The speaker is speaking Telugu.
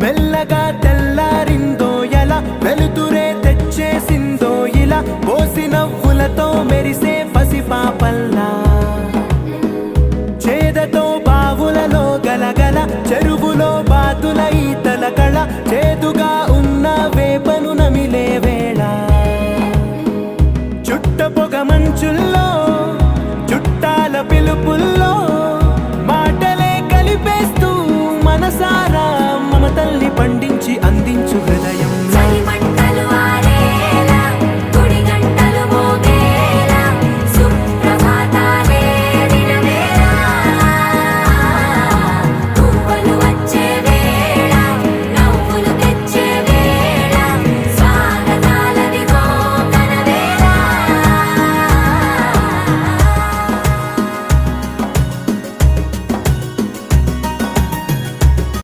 మెల్లగా తెల్లారిందో ఎలా, వెలుతురే తెచ్చేసిందో ఇలా, పోసి నవ్వులతో మెరిసే పసిపాపల్లా. చేదతో బావులలో గలగల, చెరువులో బాతుల ఈతల కళ, చేదుగా ఉన్న వేపను నమిలే వేళ. చుట్ట పొగ మంచుల్లో, చుట్టాల పిలుపుల్లో, మాటలే కలిపేస్తూ మనసారా మమతల్ని పండించి